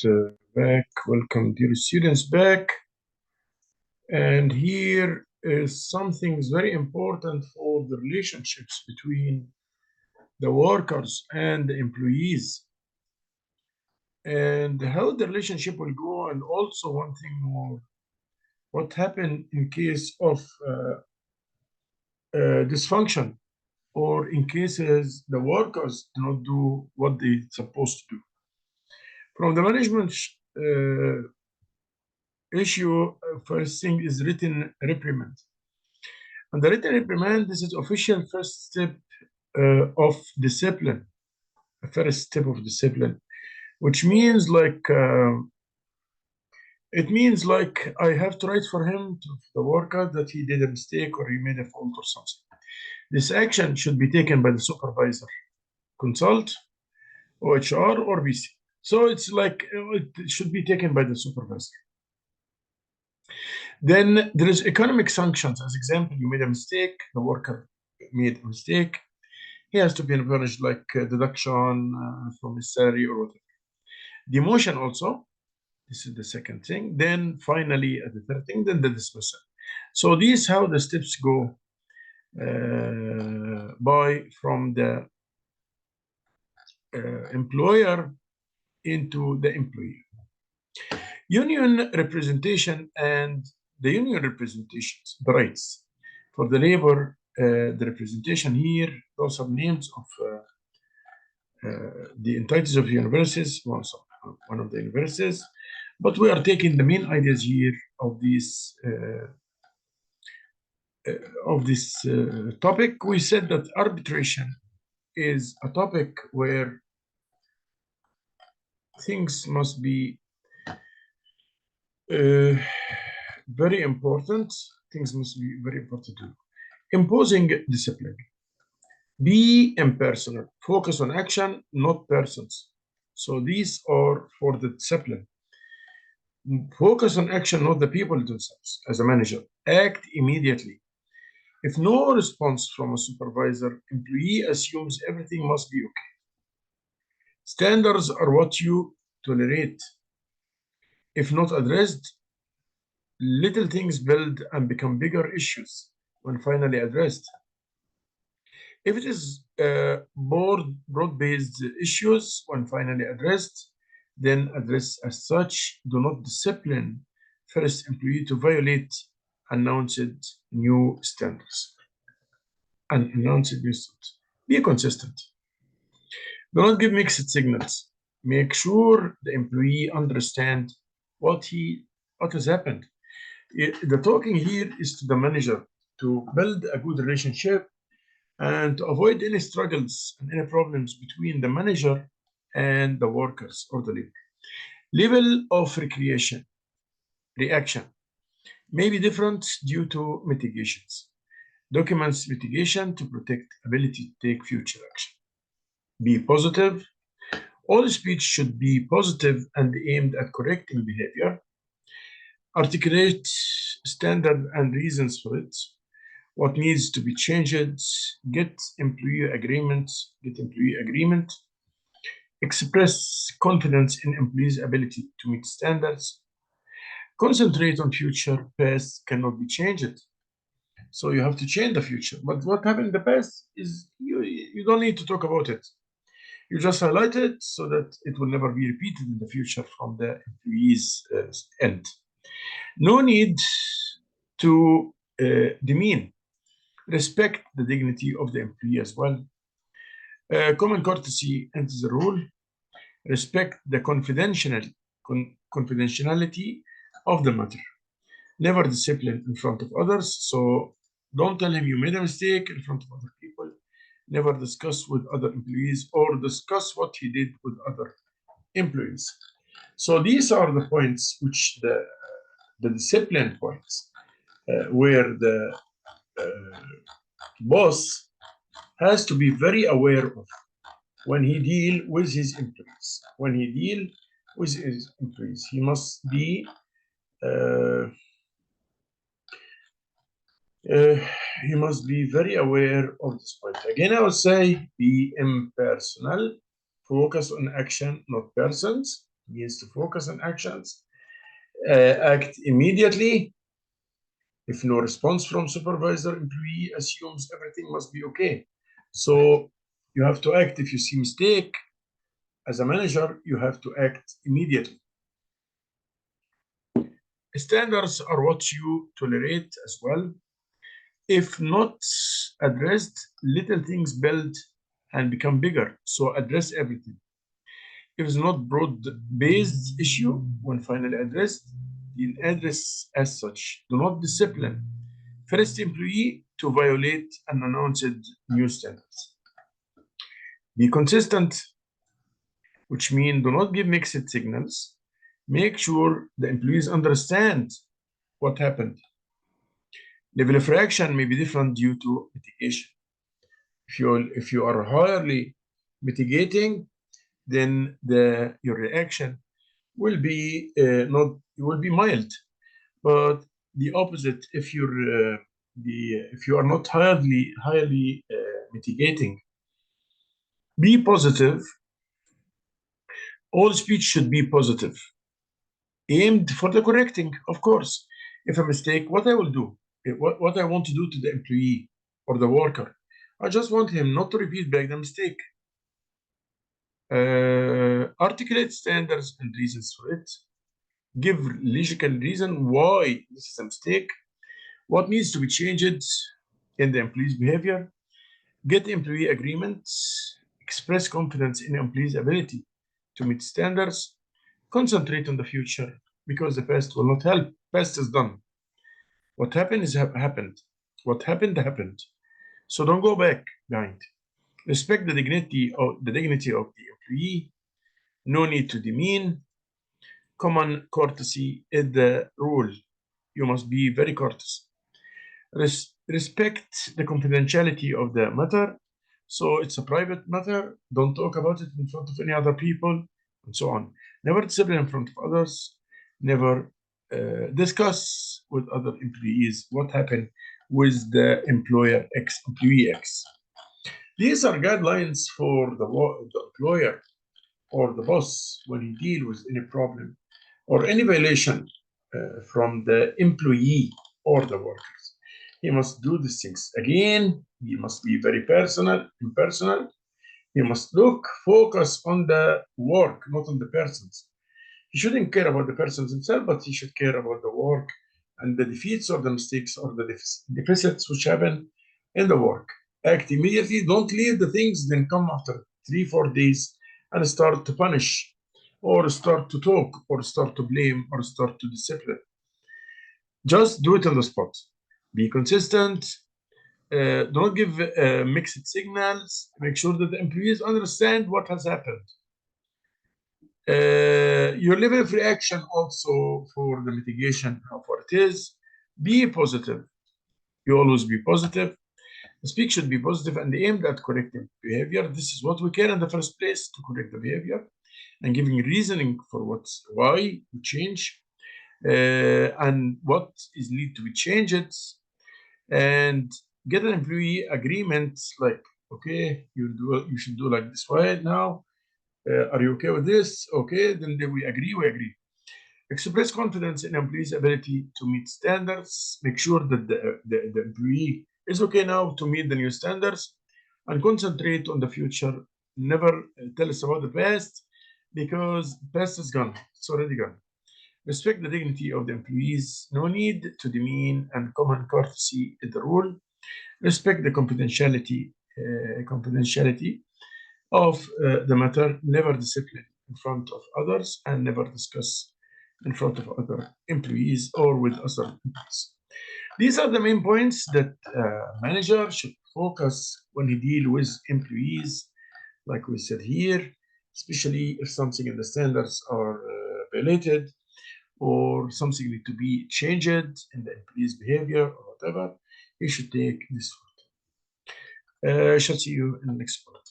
Back. Welcome, dear students, back. And here is something very important for the relationships between the workers and the employees, and how the relationship will go. And also, one thing more, what happened in case of dysfunction, or in cases the workers do not do what they're supposed to do. From the management issue, first thing is written reprimand. And the written reprimand, this is official first step of discipline, a first step of discipline, which means it means like I have to write for him, to the worker, that he did a mistake or he made a fault or something. This action should be taken by the supervisor, consult, OHR, or BC. So it's like it should be taken by the supervisor. Then there is economic sanctions. As example, you made a mistake, the worker made a mistake, he has to be punished, like deduction from his salary or whatever. Demotion also, this is the second thing. Then finally, the third thing, then the dismissal. So these how the steps go from the employer into the employee. Union representation and the union representations, the rights for the labor, the representation here, those are names of the entities of universities, one of the universities, but we are taking the main ideas here of this topic. We said that arbitration is a topic where things must be very important. Things must be very important too. Imposing discipline. Be impersonal. Focus on action, not persons. So these are for the discipline. Focus on action, not the people themselves. As a manager, act immediately. If no response from a supervisor, employee assumes everything must be okay. Standards are what you tolerate. If not addressed, little things build and become bigger issues when finally addressed. If it is broad-based issues, when finally addressed, then address as such. Do not discipline first employee to violate announced new standards. Be consistent. Do not give mixed signals. Make sure the employee understand what has happened. The talking here is to the manager to build a good relationship and to avoid any struggles and any problems between the manager and the workers or the labor. Level of reaction may be different due to mitigations. Documents mitigation to protect ability to take future action. Be positive. All speech should be positive and aimed at correcting behavior. Articulate standard and reasons for it. What needs to be changed. Get employee agreement. Express confidence in employees' ability to meet standards. Concentrate on future. Past cannot be changed. So you have to change the future. But what happened in the past is you don't need to talk about it. You just highlight it so that it will never be repeated in the future from the employee's end. No need to demean. Respect the dignity of the employee as well. Common courtesy enters the rule. Respect the confidentiality of the matter. Never discipline in front of others. So don't tell him you made a mistake in front of other people. Never discuss with other employees or discuss what he did with other employees. So these are the points which the discipline points where the boss has to be very aware of when he deal with his employees. He must be very aware of this point. Again, I would say be impersonal, focus on action, not persons. means to focus on actions, act immediately. If no response from supervisor, employee assumes everything must be okay. So you have to act. If you see mistake, as a manager, you have to act immediately. Standards are what you tolerate as well. If not addressed, little things build and become bigger. So address everything. If it's not broad-based issue, when finally addressed, then address as such. Do not discipline first employee to violate unannounced new standards. Be consistent, which means do not give mixed signals. Make sure the employees understand what happened. Level of reaction may be different due to mitigation. If you are highly mitigating, then your reaction will be mild. But the opposite, if you are not highly mitigating, be positive. All speech should be positive, aimed for the correcting, of course. If a mistake, what I will do, what I want to do to the employee or the worker, I just want him not to repeat back the mistake. Articulate standards and reasons for it. Give logical reason why this is a mistake, what needs to be changed in the employee's behavior. Get employee agreements. Express confidence in employee's ability to meet standards. Concentrate on the future because the past will not help. Past is done. What happened is happened. What happened happened. So don't go back behind. Respect the dignity of the employee. No need to demean. Common courtesy is the rule. You must be very courteous. Respect the confidentiality of the matter. So it's a private matter. Don't talk about it in front of any other people, and so on. Never discipline in front of others. Never discuss with other employees what happened with the employee X. These are guidelines for the employer or the boss when he deals with any problem or any violation from the employee or the workers. He must do these things. Again, he must be very impersonal. He must focus on the work, not on the persons. He shouldn't care about the persons himself, but he should care about the work and the defeats or the mistakes or the deficits which happen in the work. Act immediately. Don't leave the things, then come after 3-4 days and start to punish or start to talk or start to blame or start to discipline. Just do it on the spot. Be consistent. Don't give mixed signals. Make sure that the employees understand what has happened. Your level of reaction also for the mitigation of what it is. Be positive. You always be positive. The speech should be positive and aimed at correcting behavior. This is what we care in the first place, to correct the behavior and giving reasoning for why we change and what is need to be changed, and get an employee agreement like, okay, you should do like this way now. Are you okay with this? Okay, then we agree. Express confidence in employee's ability to meet standards. Make sure that the employee is okay now to meet the new standards and concentrate on the future. Never tell us about the past because the past is gone. It's already gone. Respect the dignity of the employees. No need to demean, and common courtesy is the rule. Respect the confidentiality of the matter. Never discipline in front of others and never discuss in front of other employees or with other employees. These are the main points that manager should focus when he deal with employees, like we said here, especially if something in the standards are violated or something need to be changed in the employee's behavior or whatever. He should take this. Shall see you in the next part.